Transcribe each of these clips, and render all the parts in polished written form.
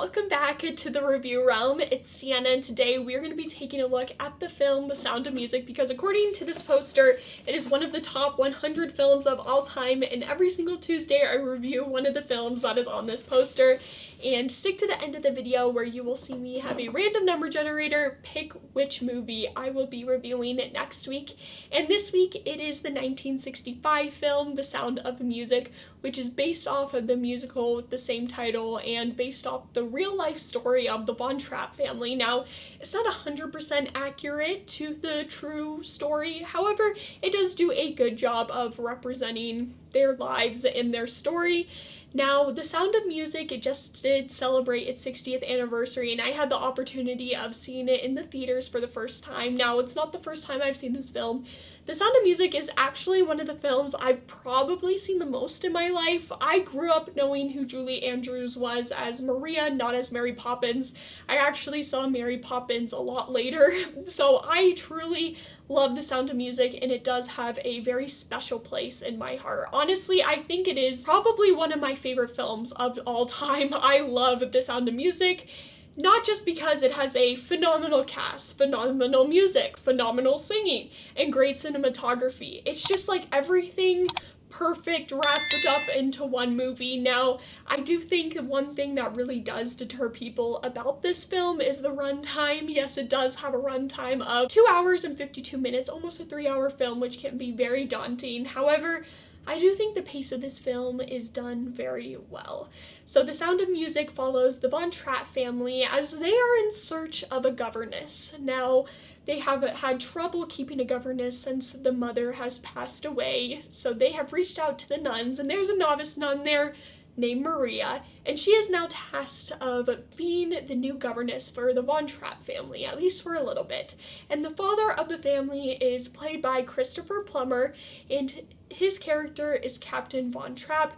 welcome back to the review realm. It's Sienna, and today we're going to be taking a look at the film The Sound of Music because according to this poster, it is one of the top 100 films of all time, and every single Tuesday I review one of the films that is on this poster. And stick to the end of the video where you will see me have a random number generator pick which movie I will be reviewing next week. And this week it is the 1965 film The Sound of Music, which is based off of the musical with the same title and based off the real life story of the Von Trapp family. Now, it's not 100% accurate to the true story, however, it does do a good job of representing their lives and their story. Now, The Sound of Music, it just did celebrate its 60th anniversary, and I had the opportunity of seeing it in the theaters for the first time. Now, it's not the first time I've seen this film. The Sound of Music is actually one of the films I've probably seen the most in my life. I grew up knowing who Julie Andrews was as Maria, not as Mary Poppins. I actually saw Mary Poppins a lot later, so I truly love The Sound of Music, and it does have a very special place in my heart. Honestly, I think it is probably one of my favorite films of all time. I love The Sound of Music, not just because it has a phenomenal cast, phenomenal music, phenomenal singing, and great cinematography. It's just like everything perfect wrapped up into one movie. Now, I do think one thing that really does deter people about this film is the runtime. Yes, it does have a runtime of 2 hours and 52 minutes, almost a 3-hour film, which can be very daunting. However, I do think the pace of this film is done very well. So The Sound of Music follows the Von Trapp family as they are in search of a governess. Now, they have had trouble keeping a governess since the mother has passed away, so they have reached out to the nuns, and there's a novice nun there named Maria, and she is now tasked of being the new governess for the Von Trapp family, at least for a little bit. And the father of the family is played by Christopher Plummer, and his character is Captain von Trapp.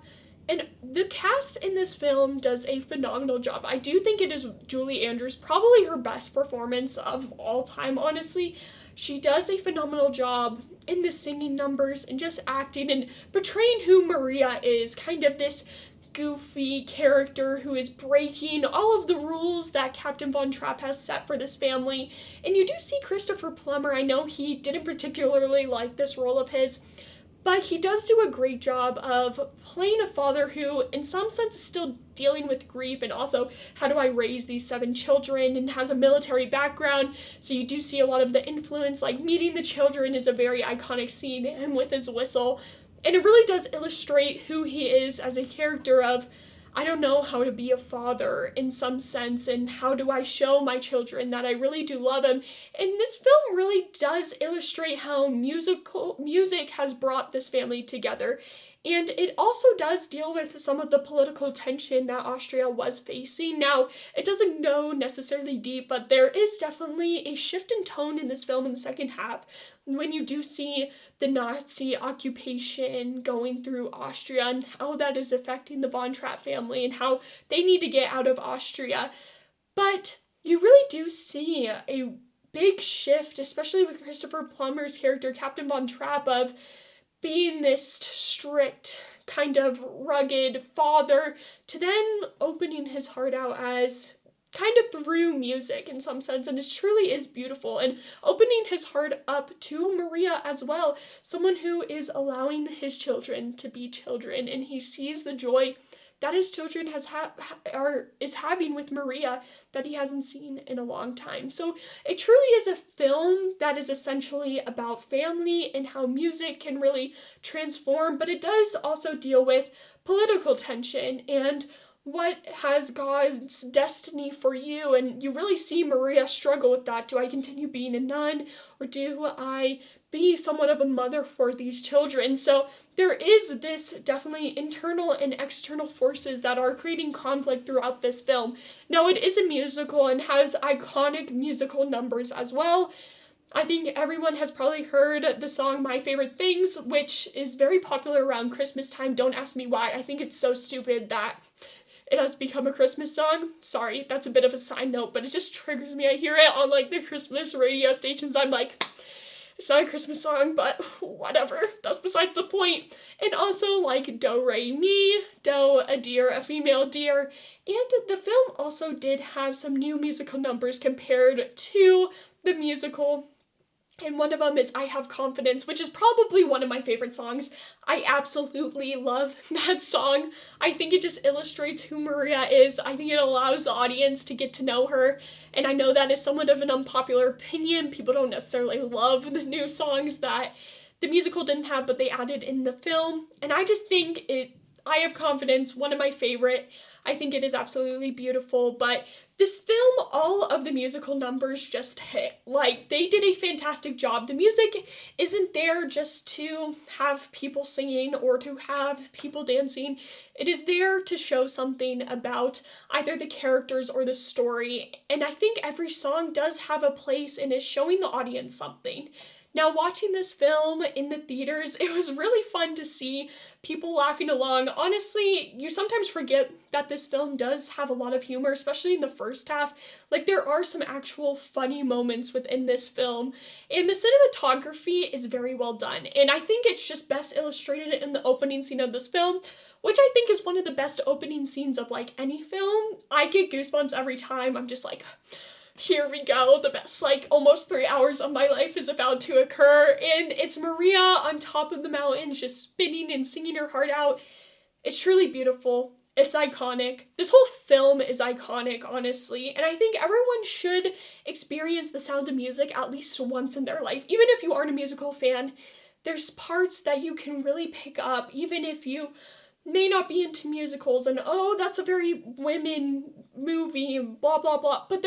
And the cast in this film does a phenomenal job. I do think it is Julie Andrews, probably her best performance of all time, honestly. She does a phenomenal job in the singing numbers and just acting and portraying who Maria is, kind of this goofy character who is breaking all of the rules that Captain von Trapp has set for this family. And you do see Christopher Plummer. I know he didn't particularly like this role of his, but he does do a great job of playing a father who, in some sense, is still dealing with grief and also how do I raise these 7 children, and has a military background. So you do see a lot of the influence, like meeting the children is a very iconic scene, him with his whistle. And it really does illustrate who he is as a character of, I don't know how to be a father in some sense, and how do I show my children that I really do love them. And this film really does illustrate how music has brought this family together. And it also does deal with some of the political tension that Austria was facing. Now, it doesn't go necessarily deep, but there is definitely a shift in tone in this film in the second half when you do see the Nazi occupation going through Austria and how that is affecting the Von Trapp family and how they need to get out of Austria. But you really do see a big shift, especially with Christopher Plummer's character, Captain von Trapp, of being this strict, kind of rugged father to then opening his heart out as kind of through music in some sense, and it truly is beautiful, and opening his heart up to Maria as well, someone who is allowing his children to be children, and he sees the joy that his children is having with Maria that he hasn't seen in a long time. So it truly is a film that is essentially about family and how music can really transform, but it does also deal with political tension and what has God's destiny for you, and you really see Maria struggle with that. Do I continue being a nun, or do I be somewhat of a mother for these children? So there is this definitely internal and external forces that are creating conflict throughout this film. Now, it is a musical and has iconic musical numbers as well. I think everyone has probably heard the song My Favorite Things, which is very popular around Christmas time. Don't ask me why. I think it's so stupid that it has become a Christmas song. Sorry, that's a bit of a side note, but it just triggers me. I hear it on like the Christmas radio stations. I'm like, It's not a Christmas song, but whatever. That's besides the point. And also like Do Re Mi, Do, a deer, a female deer. And the film also did have some new musical numbers compared to the musical. And one of them is I Have Confidence, which is probably one of my favorite songs. I absolutely love that song. I think it just illustrates who Maria is. I think it allows the audience to get to know her. And I know that is somewhat of an unpopular opinion. People don't necessarily love the new songs that the musical didn't have, but they added in the film. And I just think I Have Confidence, one of my favorite. I think it is absolutely beautiful, but this film, all of the musical numbers just hit. Like, they did a fantastic job. The music isn't there just to have people singing or to have people dancing. It is there to show something about either the characters or the story, and I think every song does have a place and is showing the audience something. Now, watching this film in the theaters, it was really fun to see people laughing along. Honestly, you sometimes forget that this film does have a lot of humor, especially in the first half. Like, there are some actual funny moments within this film, and the cinematography is very well done. And I think it's just best illustrated in the opening scene of this film, which I think is one of the best opening scenes of, like, any film. I get goosebumps every time. I'm just like, here we go, the best, like, almost 3 hours of my life is about to occur, and it's Maria on top of the mountains just spinning and singing her heart out. It's truly beautiful. It's iconic. This whole film is iconic, honestly, and I think everyone should experience The Sound of Music at least once in their life. Even if you aren't a musical fan, there's parts that you can really pick up, even if you may not be into musicals, and oh, that's a very women movie, blah blah blah, but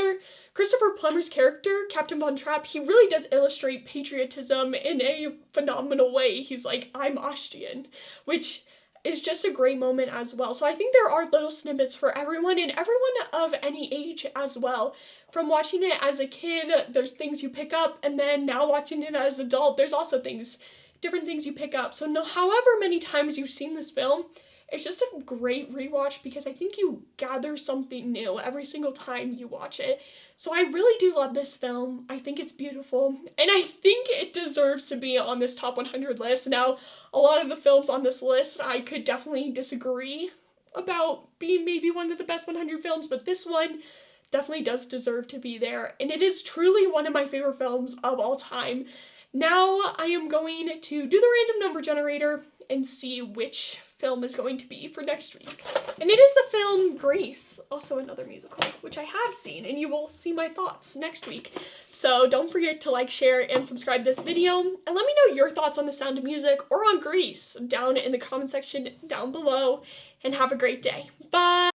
Christopher Plummer's character, Captain von Trapp, he really does illustrate patriotism in a phenomenal way. He's like, I'm Austrian, which is just a great moment as well. So I think there are little snippets for everyone, and everyone of any age as well. From watching it as a kid, there's things you pick up, and then now watching it as an adult, there's also different things you pick up. So however many times you've seen this film, it's just a great rewatch because I think you gather something new every single time you watch it. So I really do love this film. I think it's beautiful, and I think it deserves to be on this top 100 list. Now, a lot of the films on this list I could definitely disagree about being maybe one of the best 100 films, but this one definitely does deserve to be there, and it is truly one of my favorite films of all time. Now I am going to do the random number generator and see which film is going to be for next week. And it is the film Grease, also another musical, which I have seen, and you will see my thoughts next week. So don't forget to like, share, and subscribe this video, and let me know your thoughts on The Sound of Music or on Grease down in the comment section down below, and have a great day. Bye!